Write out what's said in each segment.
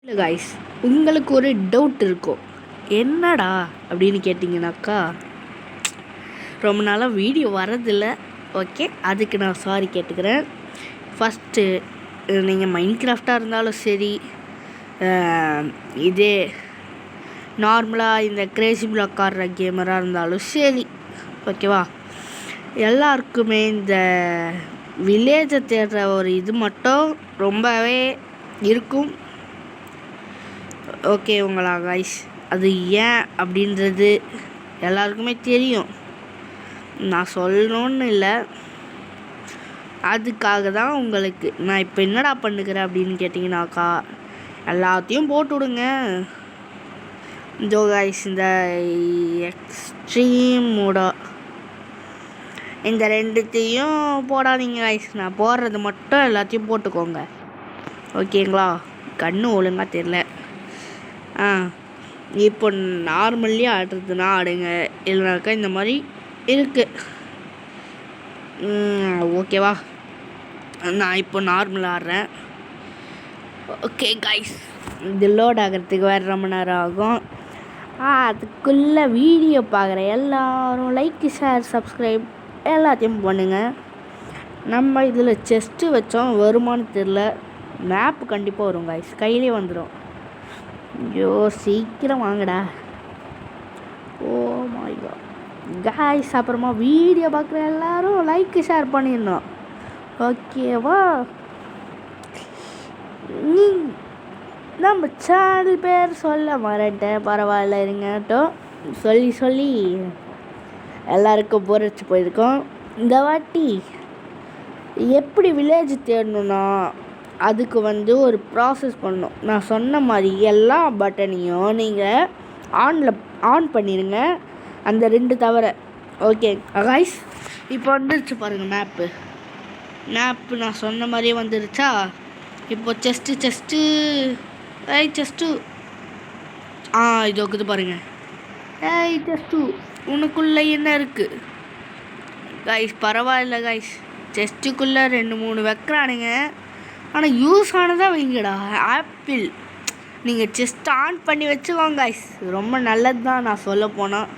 இல்லை காய்ஸ், உங்களுக்கு ஒரு டவுட் இருக்கும். என்னடா அப்படின்னு கேட்டிங்கனாக்கா, ரொம்ப நாளாக வீடியோ வரதில்ல. ஓகே, அதுக்கு நான் சாரி கேட்டுக்கிறேன். ஃபஸ்ட்டு நீங்கள் மைண்ட் கிராஃப்டாக இருந்தாலும் சரி, இதே நார்மலாக இந்த கிரேசி பிளாக் ஆடுற கேமராக இருந்தாலும் சரி, ஓகேவா, எல்லாருக்குமே இந்த வில்லேஜை தேடுற ஒரு இது மட்டும் ரொம்பவே இருக்கும். ஓகே உங்களா காய்ஸ், அது ஏன் அப்படின்றது எல்லாருக்குமே தெரியும். நான் சொல்லணுன்னு இல்லை, அதுக்காக தான் உங்களுக்கு நான் இப்போ என்னடா பண்ணுக்கிறேன் அப்படின்னு கேட்டிங்கனாக்கா, எல்லாத்தையும் போட்டு விடுங்க. ஜோ காய்ஸ், இந்த எக்ஸ்ட்ரீமோட இந்த ரெண்டுத்தையும் போடாதீங்க காய்ஸ். நான் போடுறது மட்டும் எல்லாத்தையும் போட்டுக்கோங்க, ஓகேங்களா? கண்ணு ஒழுங்காக தெரில. இப்போ நார்மல்லி ஆடுறதுனா ஆடுங்க, இல்லைனாக்கா இந்த மாதிரி இருக்குது, ஓகேவா? நான் இப்போ நார்மலாக ஆடுறேன். ஓகே காய்ஸ், இது லோட் ஆகிறதுக்கு வேறு ரொம்ப நேரம் ஆகும். அதுக்குள்ளே வீடியோ பார்க்குற எல்லோரும் லைக், ஷேர், சப்ஸ்கிரைப் எல்லாத்தையும் பண்ணுங்கள். நம்ம இதில் செஸ்ட்டு வச்சோம், வருமானு தெரில. மேப்பு கண்டிப்பாக வரும் காய்ஸ், கையிலே வந்துடும். ஐயோ சீக்கிரம் வாங்கடா. ஓ மை காட் காய்ஸ், அப்புறமா வீடியோ பார்க்குற எல்லோரும் லைக் ஷேர் பண்ணிடணும், ஓகேவா? நம்ம சேனல் பேர் சொல்ல மறந்துட்டேன், பரவாயில்ல இருங்கட்டும். சொல்லி எல்லாருக்கும் போர் அடிச்சு போயிருக்கோம். இந்த வாட்டி எப்படி வில்லேஜ் தேடணுன்னா, அதுக்கு ஒரு ப்ராசஸ் பண்ணணும். நான் சொன்ன மாதிரி எல்லா பட்டனையும் நீங்கள் ஆன் பண்ணிடுங்க, அந்த 2 தவிர. ஓகே காய்ஸ், இப்போ வந்துருச்சு பாருங்கள் மேப்பு. நான் சொன்ன மாதிரியே வந்துருச்சா? இப்போ செஸ்ட்டு இது இருக்குது பாருங்கள். செஸ்ட்டு உனக்குள்ளே என்ன இருக்குது காய்ஸ்? பரவாயில்ல காய்ஸ், செஸ்ட்டுக்குள்ளே 2-3 வைக்கிறானுங்க. ஆனால் யூஸ் ஆனதாக வைங்கடா. ஆப்பிள் நீங்கள் செஸ்ட் ஆன் பண்ணி வச்சுக்கோங்க காய்ஸ், ரொம்ப நல்லது தான். நான் சொல்ல போனால்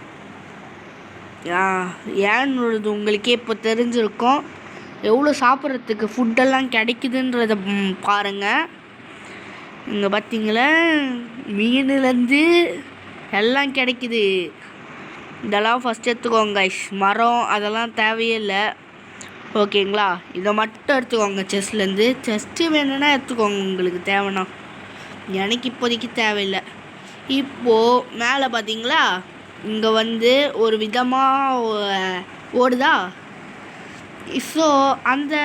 ஏன்னுறது உங்களுக்கே இப்போ தெரிஞ்சிருக்கும். எவ்வளோ சாப்பிட்றதுக்கு ஃபுட்டெல்லாம் கிடைக்குதுன்றத பாருங்கள். இங்கே பார்த்தீங்களா, மீனுலேருந்து எல்லாம் கிடைக்குது. இதெல்லாம் ஃபஸ்ட் எடுத்துக்கோங்க காய்ஸ். மரம் அதெல்லாம் தேவையே இல்லை, ஓகேங்களா? இதை மட்டும் எடுத்துக்கோங்க. செஸ்ட்டு வேணும்னா எடுத்துக்கோங்க, உங்களுக்கு தேவைன்னா. எனக்கு இப்போதைக்கு தேவையில்லை. இப்போது மேலே பார்த்தீங்களா, இங்கே ஒரு விதமாக ஓடுதா. ஸோ அந்த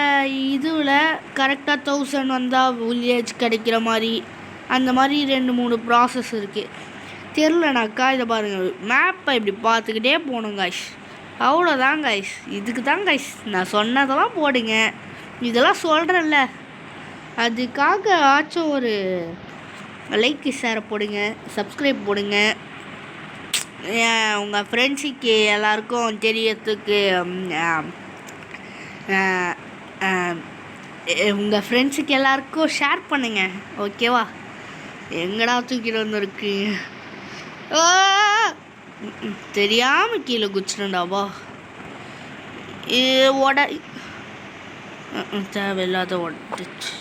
இதில் கரெக்டாக 1000 வந்தால் வில்லேஜ் கிடைக்கிற மாதிரி, அந்த மாதிரி 2-3 ப்ராசஸ் இருக்குது. தெரிலனாக்கா இதை பாருங்கள், மேப்பை இப்படி பார்த்துக்கிட்டே போகணும் காய்ஸ். அவ்வளோதான் காய்ஸ். இதுக்கு தான் காய்ஸ் நான் சொன்னதெல்லாம் போடுங்க. இதெல்லாம் சொல்கிறேன்ல, அதுக்காக ஆச்சும் ஒரு லைக் ஷேர் போடுங்க, சப்ஸ்கிரைப் போடுங்க. உங்கள் ஃப்ரெண்ட்ஸுக்கு எல்லாருக்கும் தெரியறதுக்கு உங்கள் ஃப்ரெண்ட்ஸுக்கு எல்லாருக்கும் ஷேர் பண்ணுங்கள், ஓகேவா? எங்கடா தூக்கிட்டு வந்துருக்கு? தெரியாமல் கீழே குச்சிடண்டாவா? தேவையில்லாத உடச்சு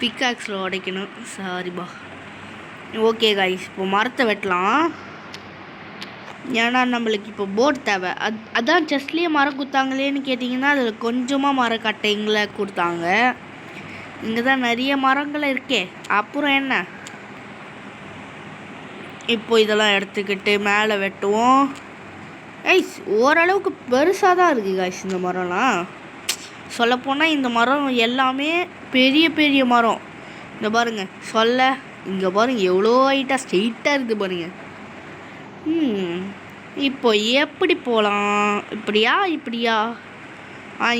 பிக்காக்ஸில் உடைக்கணும், சாரிபா. ஓகே காய்ஸ், இப்போ மரத்தை வெட்டலாம். ஏன்னா நம்மளுக்கு இப்போ போர்டு தேவை. அதான் செஸ்ட்லேயே மரம் கொடுத்தாங்களேன்னு கேட்டிங்கன்னா, அதில் கொஞ்சமாக மரக்கட்டைங்களை கொடுத்தாங்க. இங்கே தான் நிறைய மரங்கள் இருக்கே, அப்புறம் என்ன? இப்போ இதெல்லாம் எடுத்துக்கிட்டு மேலே வெட்டுவோம். ஓரளவுக்கு பெருசாக தான் இருக்குது காய்ஸ் இந்த மரம்லாம். சொல்லப்போனால் இந்த மரம் எல்லாமே பெரிய பெரிய மரம். இந்த பாருங்கள், இங்கே பாருங்கள் எவ்வளோ ஹைட்டாக ஸ்ட்ரெயிட்டாக இருக்குது பாருங்கள். இப்போ எப்படி போகலாம்? இப்படியா?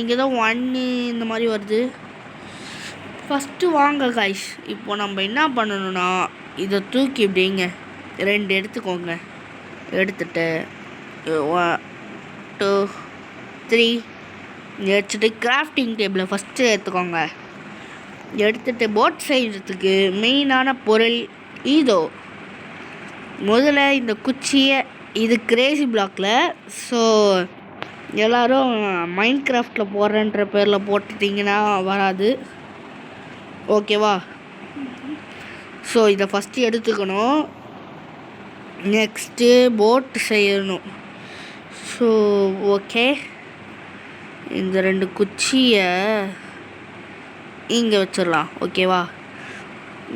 இங்கே தான் 1 இந்த மாதிரி வருது. ஃபஸ்ட்டு வாங்க காய்ஸ், இப்போ நம்ம என்ன பண்ணணும்னா, இதை தூக்கி இப்படிங்க 2 எடுத்துக்கோங்க. எடுத்துட்டு 1 2 3 வச்சுட்டு கிராஃப்டிங் டேபிளை ஃபஸ்ட்டு எடுத்துக்கோங்க. எடுத்துகிட்டு போட் செய்கிறதுக்கு மெயினான பொருள் இதோ. முதல்ல இந்த குச்சியை, இது கிரேசி பிளாக்கில். ஸோ எல்லோரும் மைண்ட் கிராஃப்டில் போடுறேன்ற பேரில் போட்டுட்டிங்கன்னா வராது, ஓகேவா? ஸோ இதை ஃபஸ்ட்டு எடுத்துக்கணும். நெக்ஸ்ட்டு போட் செய்யணும். ஸோ ஓகே, இந்த 2 குச்சியை இங்கே வச்சிடலாம், ஓகேவா?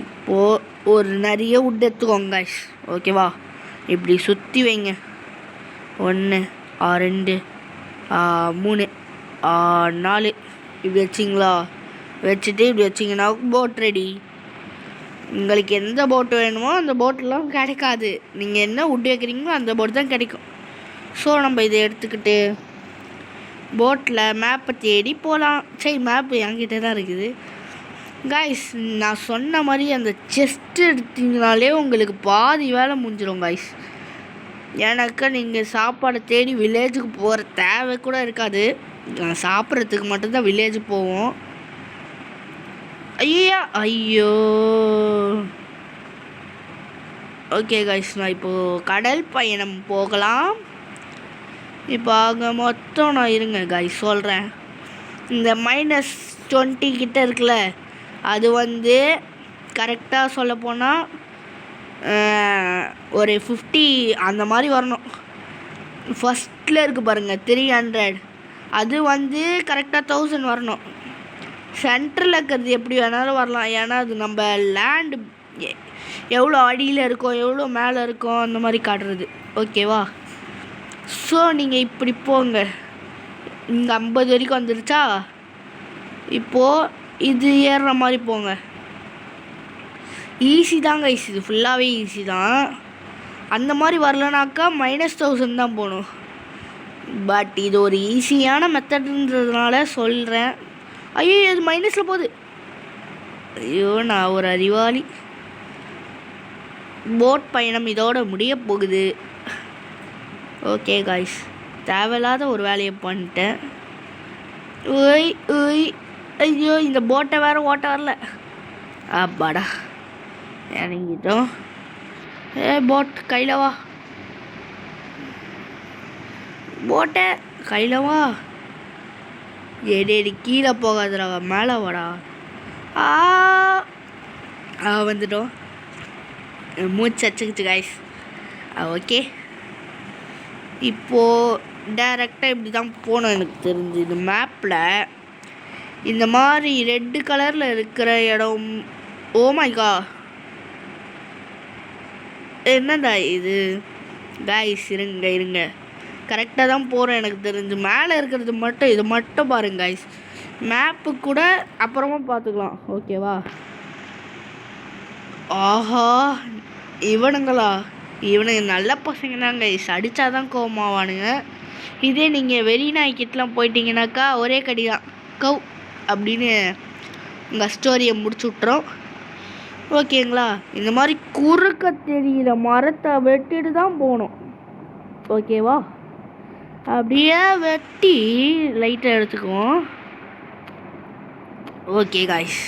இப்போது ஒரு நிறைய உட் எடுத்துக்கோங்க கைஸ், ஓகேவா? இப்படி சுற்றி வைங்க. 1 2 3 4 இப்படி வச்சிங்களா? வச்சுட்டு இப்படி வச்சிங்கன்னா போட் ரெடி. உங்களுக்கு எந்த போட்டு வேணுமோ அந்த போட்டெலாம் கிடைக்காது. நீங்கள் என்ன உட் வைக்கிறீங்களோ அந்த போட்டு தான் கிடைக்கும். ஸோ நம்ம இதை எடுத்துக்கிட்டு போட்டில் மேப்பை தேடி போகலாம். சரி, மேப்பு என்கிட்ட தான் இருக்குது கைஸ். நான் சொன்ன மாதிரி அந்த செஸ்ட் எடுத்தீங்கனாலே உங்களுக்கு பாதி வேலை முடிஞ்சிடும் கைஸ். ஏன்னாக்கா நீங்கள் சாப்பாடை தேடி வில்லேஜுக்கு போகிற தேவை கூட இருக்காது. சாப்பிட்றதுக்கு மட்டும்தான் வில்லேஜ் போவோம். ஐயோ ஓகே கைஸ், நான் இப்போது கடல் பயணம் போகலாம். இப்போ அங்கே மொத்தம் நான் இருங்க கைஸ் சொல்கிறேன். இந்த -20 கிட்ட இருக்குல்ல, அது வந்து கரெக்டாக சொல்லப்போனால் ஒரு 50 அந்த மாதிரி வரணும். ஃபஸ்ட்டில் இருக்குது பாருங்கள் 300, அது வந்து கரெக்டாக 1000 வரணும். சென்டரில் இருக்கிறது எப்படி வேணாலும் வரலாம். ஏன்னா அது நம்ம லேண்டு எவ்வளோ அடியில் இருக்கோம் எவ்வளோ மேலே இருக்கோம் அந்த மாதிரி காட்டுறது, ஓகேவா? ஸோ நீங்கள் இப்படி போங்க. இங்கே 50 வரைக்கும் வந்துருச்சா? இப்போது இது ஏறுற மாதிரி போங்க. ஈஸி தாங்க, இது ஃபுல்லாகவே ஈஸி தான். அந்த மாதிரி வரலனாக்கா -1000 தான் போகணும். பட் இது ஒரு ஈஸியான மெத்தடுன்றதுனால சொல்கிறேன். ஐயோ, இது மைனஸில் போகுது. ஐயோ, நான் ஒரு அறிவாளி. போட் பயணம் இதோட முடிய போகுது. ஓகே காய்ஸ், தேவையில்லாத ஒரு வேலையை பண்ணிட்டேன். ஐயோ, இந்த போட்டை வேறு ஓட்ட வரல. அப்பாடா, இறங்கிட்டோம். போட் கையில் வா, போட்டை கையில் வா. ஏடி கீழே போகாதடா, மேலே வாடா. வந்துட்டோம். மூச்சு அச்சுக்குச்சு காய்ஸ். ஓகே, இப்போது டைரெக்டாக இப்படி தான் போகணும். எனக்கு தெரிஞ்சு இந்த மேப்பில் இந்த மாதிரி ரெட்டு கலரில் இருக்கிற இடம், ஓ மை காட், என்னடா இது காய்ஸ்? இருங்க கரெக்டாக தான் போகிறேன் எனக்கு தெரிஞ்சு. மேலே இருக்கிறது மட்டும், இது மட்டும் பாருங்க காய்ஸ். மேப்பு கூட அப்புறமா பார்த்துக்கலாம், ஓகேவா? ஆஹா, இவனுங்க நல்ல பசங்க தான் கைஸ். அடித்தாதான் கோவமாவானுங்க. இதே நீங்கள் வெளிநாய்க்கிட்டலாம் போயிட்டீங்கன்னாக்கா ஒரே கடி தான், கவ் அப்படின்னு உங்கள் ஸ்டோரியை முடிச்சு விட்றோம், ஓகேங்களா? இந்த மாதிரி குறுக்க தெரிகிற மரத்தை வெட்டிட்டு தான் போகணும், ஓகேவா? அப்படியே வெட்டி லைட்டாக எடுத்துக்குவோம். ஓகே காய்ஸ்,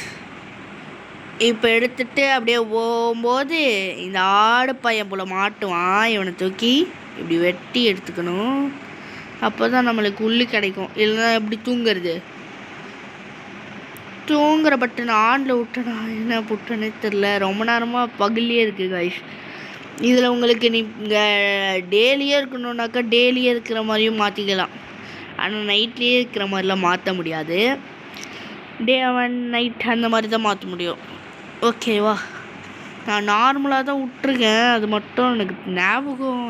இப்போ எடுத்துகிட்டு அப்படியே போகும்போது இந்த ஆடு பையன் போல் மாட்டுவான். இவனை தூக்கி இப்படி வெட்டி எடுத்துக்கணும். அப்போ தான் நம்மளுக்கு உள்ளு கிடைக்கும். இல்லைன்னா எப்படி தூங்குறது? தூங்குற பட்டன் ஆனில் விட்டனா என்ன புட்டனே தெரில. ரொம்ப நேரமாக பகல்லையே இருக்குது காய்ஸ். இதில் உங்களுக்கு நீங்கள் டெய்லியே இருக்கணுன்னாக்கா டெய்லியே இருக்கிற மாதிரியும் மாற்றிக்கலாம். ஆனால் நைட்லேயே இருக்கிற மாதிரிலாம் மாற்ற முடியாது. டே 1 நைட் அந்த மாதிரி தான் மாற்ற முடியும், ஓகேவா? நான் நார்மலாக தான் விட்ருக்கேன். அது மட்டும் எனக்கு ஞாபகம்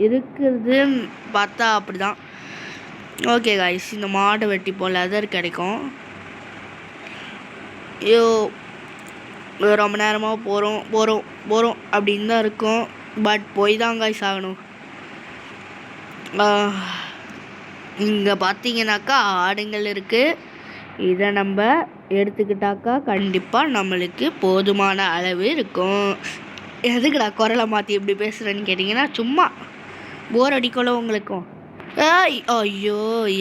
இருக்கிறதுன்னு பார்த்தா அப்படி தான். ஓகே காய்ஸ், இந்த மாடை வெட்டிப்போம், லெதர் கிடைக்கும். ஐயோ, ரொம்ப நேரமாக போகிறோம் அப்படின்னு தான் இருக்கும். பட் போய் தான் காய்ஸ் ஆகணும். இங்கே பார்த்தீங்கன்னாக்கா ஆடுங்கள் இருக்குது. இதை நம்ம எடுத்துக்கிட்டாக்கா கண்டிப்பாக நம்மளுக்கு போதுமான அளவு இருக்கும். எதுக்குடா குரலை மாற்றி எப்படி பேசுகிறேன்னு கேட்டிங்கன்னா, சும்மா போர் அடிக்கல உங்களுக்கும். ஐயோ,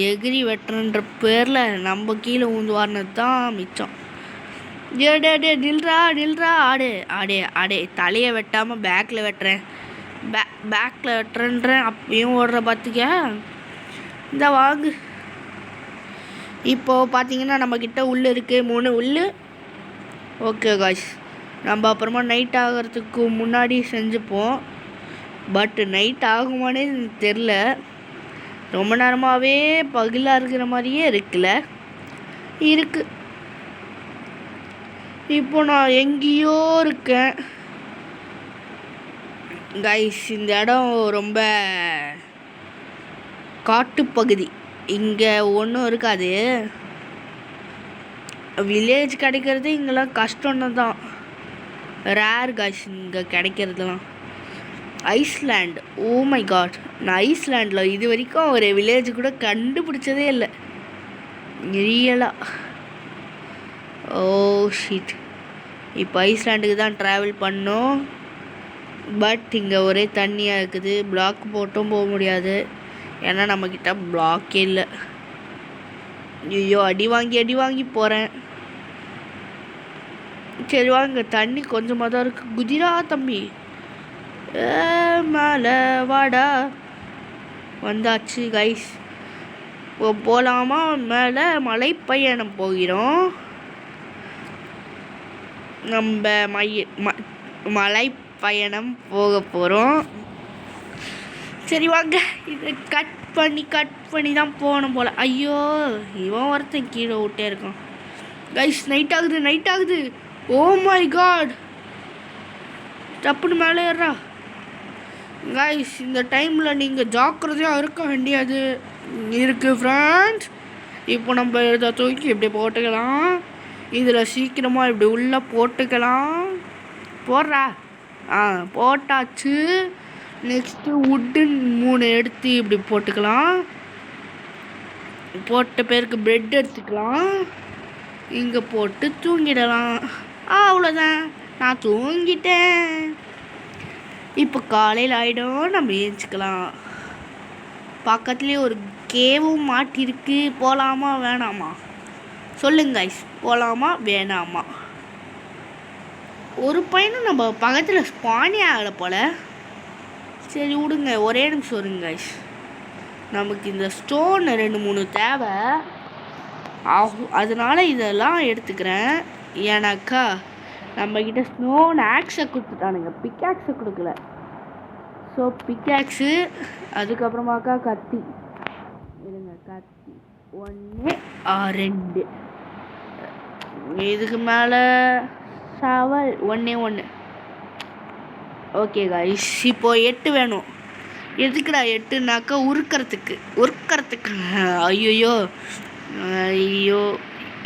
எகிரி வெட்டுறன்ற பேரில் நம்ம கீழே ஊந்து வாரினது தான் மிச்சம். டே நில்றா நில்றா ஆடு ஆடே ஆடே தலையை வெட்டாமல் பேக்கில் வெட்டுறேன் பேக்கில் வெட்டுறேன்றேன் அப்பயும் ஓடுற பார்த்துக்க இந்த வாங்கு. இப்போது பார்த்தீங்கன்னா நம்மக்கிட்ட உள் இருக்குது 3 உள். ஓகே காய்ஸ், நம்ம அப்புறமா நைட் ஆகிறதுக்கு முன்னாடி செஞ்சுப்போம். பட் நைட் ஆகுமானே தெரில, ரொம்ப நேரமாகவே பகலாக இருக்கிற மாதிரியே இருக்குல்ல இருக்குது. இப்போ நான் எங்கேயோ இருக்கேன் கைஸ். இந்த இடம் ரொம்ப காட்டுப்பகுதி, இங்கே ஒன்றும் இருக்காது. வில்லேஜ் கிடைக்கிறது இங்கெல்லாம் கஷ்டம்னு தான், ரேர் கைஸ் இங்கே கிடைக்கிறதுலாம். ஐஸ்லேண்ட், ஓ மை காட், நான் ஐஸ்லேண்டில் இது வரைக்கும் ஒரு வில்லேஜ் கூட கண்டுபிடிச்சதே இல்லை ரியலாக. ஓ ஷீட், இப்போ ஐஸ்லேண்டுக்கு தான் ட்ராவல் பண்ணோம். பட் இங்கே ஒரே தண்ணியாக இருக்குது, பிளாக் போட்டும் போக முடியாது ஏன்னா நம்மக்கிட்ட பிளாக்கே இல்லை. ஐயோ அடி வாங்கி போகிறேன். சரி வாங்க, தண்ணி கொஞ்சமாக தான் இருக்குது. குதிரா தம்பி, மேலே வாடா. வந்தாச்சு கைஸ், போகலாமா? மேலே மலை பயணம் போகிறோம். நம்ம மலை பயணம் போக போகிறோம். சரி வாங்க, இதை கட் பண்ணி தான் போகணும் போல். ஐயோ இவன் ஒருத்தன் கீழே விட்டே இருக்கான் கைஸ். நைட் ஆகுது. ஓ மை காட், டப்புன்னு மேலே ஏறா கைஸ். இந்த டைமில் நீங்கள் ஜாக்கிரதையாக இருக்க வேண்டியது இருக்குது ஃப்ரெண்ட்ஸ். இப்போ நம்ம இதை தூக்கி இப்படி போட்டுக்கலாம், இதில் சீக்கிரமாக இப்படி உள்ளே போட்டுக்கலாம். போடுறா, போட்டாச்சு. நெக்ஸ்ட்டு உட்டுன்னு 3 எடுத்து இப்படி போட்டுக்கலாம். போட்ட பேருக்கு பிரெட் எடுத்துக்கலாம், இங்கே போட்டு தூங்கிடலாம். அவ்வளோதான், நான் தூங்கிட்டேன். இப்போ காலையில் ஆகிடும், நம்ம ஏஞ்சிக்கலாம். பக்கத்துலேயே ஒரு கேவும் மாட்டிருக்கு. போகலாமா வேணாமா சொல்லுங்க கைஸ், போகலாமா வேணாமா? ஒரு பையனும் நம்ம பக்கத்தில் ஸ்பானே ஆகலை போல். சரி விடுங்க, ஒரே நிமிஷம் வருங்க கைஸ். நமக்கு இந்த ஸ்டோன் 2-3 தேவை ஆகும், அதனால் இதெல்லாம் எடுத்துக்கிறேன். ஏன்னாக்கா நம்மக்கிட்ட ஸ்டோன் ஆக்ஸை கொடுத்துட்டானுங்க, பிக்காக்ஸை கொடுக்கல. ஸோ பிக்காக்ஸு, அதுக்கப்புறமாக்கா கத்தி. இருங்க, கத்தி 1 2, இதுக்கு மேலே சவல் 1. ஓகே கைஸ், இப்போ 8 வேணும். எதுக்குடா 8னாக்கா உருக்கிறதுக்கு. ஐயோ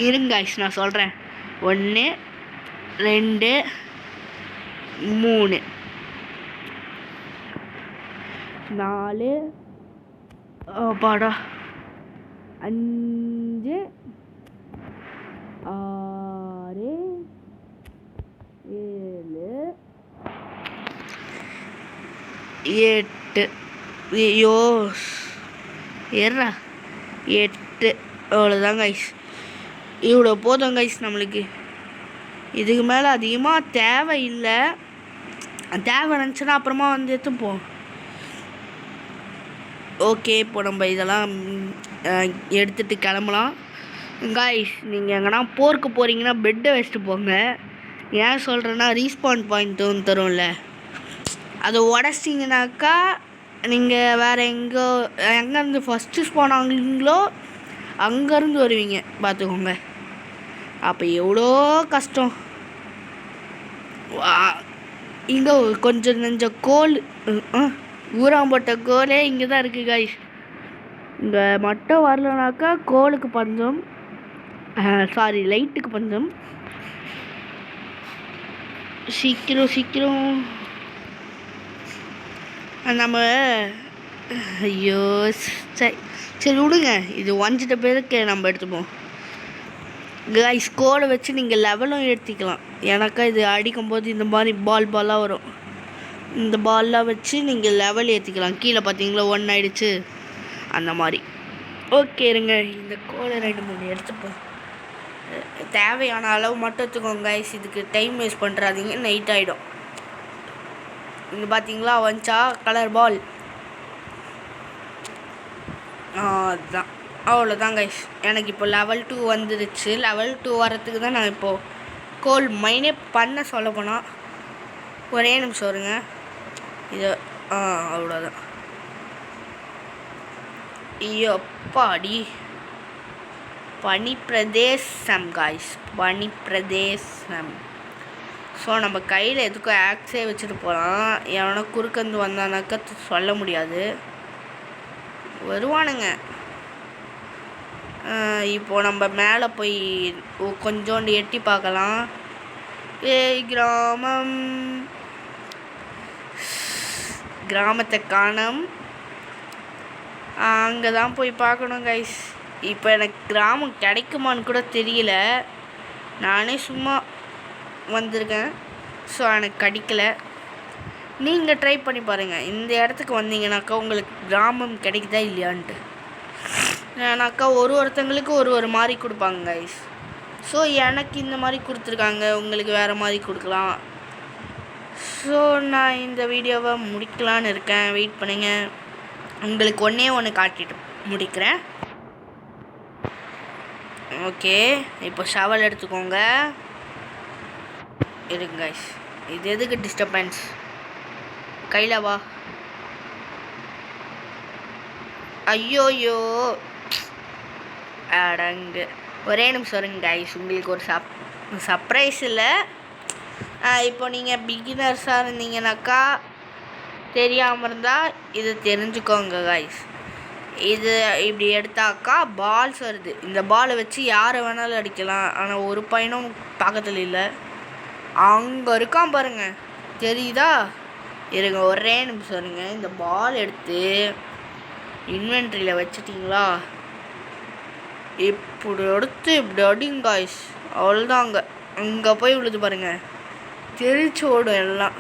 இருங்க கைஸ், நான் சொல்கிறேன். 1 2 3 4 பாடா 5 6 7 8. ஐயோ ஏறா 8. அவ்வளோதான் கைஸ், இவ்வளோ போதும் கைஸ் நம்மளுக்கு. இதுக்கு மேலே அதிகமாக தேவையில்லை. தேவை இருந்துச்சுன்னா அப்புறமா வந்து எடுத்துப்போம். ஓகே, இப்போ நம்ம இதெல்லாம் எடுத்துகிட்டு கிளம்பலாம். கைஸ், நீங்கள் எங்கன்னா போர்க்கு போகிறீங்கன்னா பெட்டை வச்சுட்டு போங்க. ஏன் சொல்கிறேன்னா ரீஸ்பான் பாயிண்ட் ஒன்று தரும்ல, அதை உடச்சிங்கனாக்கா நீங்கள் வேறு எங்கேருந்து ஃபஸ்ட்டு ஸ்பான் ஆகுங்களோ அங்கேருந்து வருவீங்க பார்த்துக்கோங்க. அப்போ எவ்வளோ கஷ்டம். இங்கே கொஞ்சம் நெஞ்ச கோல், ஊராம்பட்ட கோலே இங்கே தான் இருக்குது கைஸ். இங்கே மட்டும் வரலனாக்கா கோலுக்கு பஞ்சம், சாரி லைட்டுக்கு பஞ்சம். சீக்கிரம் நம்ம ஐயோ சரி விடுங்க, இது 1 பேருக்கு நம்ம எடுத்துப்போம். கைஸ், கோலை வச்சு நீங்கள் லெவலும் ஏற்றிக்கலாம். எனக்கா இது அடிக்கும்போது இந்த மாதிரி பாலாக வரும். இந்த பால்லாம் வச்சு நீங்கள் லெவல் ஏற்றிக்கலாம். கீழே பார்த்தீங்களா 1 ஆகிடுச்சு, அந்த மாதிரி. ஓகே இருங்க, இந்த கோலை 2-3 எடுத்துப்போம். தேவையான அளவு மட்டும் எடுத்துக்கோங்க கைஸ். இதுக்கு டைம் வேஸ்ட் பண்ணுறாதீங்க, நைட் ஆகிடும். இங்கே பார்த்தீங்களா வந்துச்சா கலர் பால். அதுதான், அவ்வளோதான் கைஸ். எனக்கு இப்போ லெவல் 2 வந்துருச்சு. லெவல் 2 வரத்துக்கு தான் நான் இப்போது கோல் மைனே பண்ண சொல்ல போனால். ஒரே நிமிஷம் வருங்க. இது அவ்வளோதான். ஐயோப்பாடி, பனி பிரதேசம் காய்ஸ், பனி பிரதேசம். ஸோ நம்ம கையில் எதுக்கும் ஆக்ஸே வச்சுட்டு போகலாம். எவனா குறுக்கந்து வந்தானாக்கா சொல்ல முடியாது, வருவானுங்க. இப்போது நம்ம மேலே போய் கொஞ்சோண்டு எட்டி பார்க்கலாம். கிராமம், கிராமத்தை காணோம். அங்கே தான் போய் பார்க்கணும் கைஸ். இப்போ எனக்கு கிராமம் கிடைக்குமான்னு கூட தெரியல. நானே சும்மா வந்திருக்கேன், ஸோ எனக்கு கிடைக்கல. நீங்கள் ட்ரை பண்ணி பாருங்கள். இந்த இடத்துக்கு வந்தீங்கன்னாக்கா உங்களுக்கு கிராமம் கிடைக்குதா இல்லையான்ட்டு. ஏன்னாக்கா ஒருத்தங்களுக்கு ஒரு மாதிரி கொடுப்பாங்க கைஸ். ஸோ எனக்கு இந்த மாதிரி கொடுத்துருக்காங்க, உங்களுக்கு வேறு மாதிரி கொடுக்கலாம். ஸோ நான் இந்த வீடியோவை முடிக்கலான்னு இருக்கேன். வெயிட் பண்ணுங்க, உங்களுக்கு ஒன்று காட்டிட்டு முடிக்கிறேன். ஓகே, இப்போ ஷவல் எடுத்துக்கோங்க. இருங்க கைஸ், இது எதுக்கு டிஸ்டர்பன்ஸ்? கையில் வா. ஐயோயோ அடங்கு, ஒரே நிமிஷம் வருங்க கைஸ். உங்களுக்கு ஒரு சர்ப்ரைஸ் இல்லை. இப்போ நீங்கள் பிகினர்ஸாக இருந்தீங்கன்னாக்கா, தெரியாமல் இருந்தால் இது தெரிஞ்சுக்கோங்க கைஸ். இது இப்படி எடுத்தாக்கா பால்ஸ் வருது. இந்த பாலை வச்சு யாரை வேணாலும் அடிக்கலாம். ஆனால் ஒரு பையனும் பக்கத்தில் இல்லை. அங்கே இருக்கான் பாருங்க, தெரியுதா? இருங்க ஒரே நிமிஷம் இருங்க. இந்த பால் எடுத்து இன்வென்ட்ரியில் வச்சிட்டிங்களா, இப்படி எடுத்து இப்படி அடிங்க காய்ஸ். அவ்வளோதான், அங்கே போய் விழுது பாருங்க, தெரிச்சு ஓடும் எல்லாம்.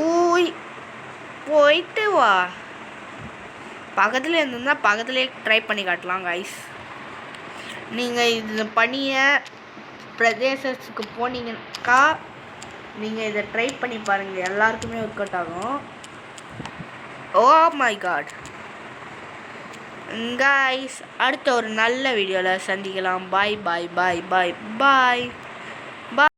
ஊய், போயிட்டு வா. பக்கத்தில் இருந்திருந்தா பக்கத்துலேயே ட்ரை பண்ணி காட்டலாம் காய்ஸ். நீங்கள் இது பனியை பிரதேசத்துக்கு போனீங்கன்னாக்கா நீங்கள் இதை ட்ரை பண்ணி பாருங்கள், எல்லாருக்குமே ஒர்க் அவுட் ஆகும். ஓ மை காட் காய்ஸ், அடுத்த ஒரு நல்ல வீடியோவில் சந்திக்கலாம். பாய் பாய் பாய் பாய் பாய் பாய்.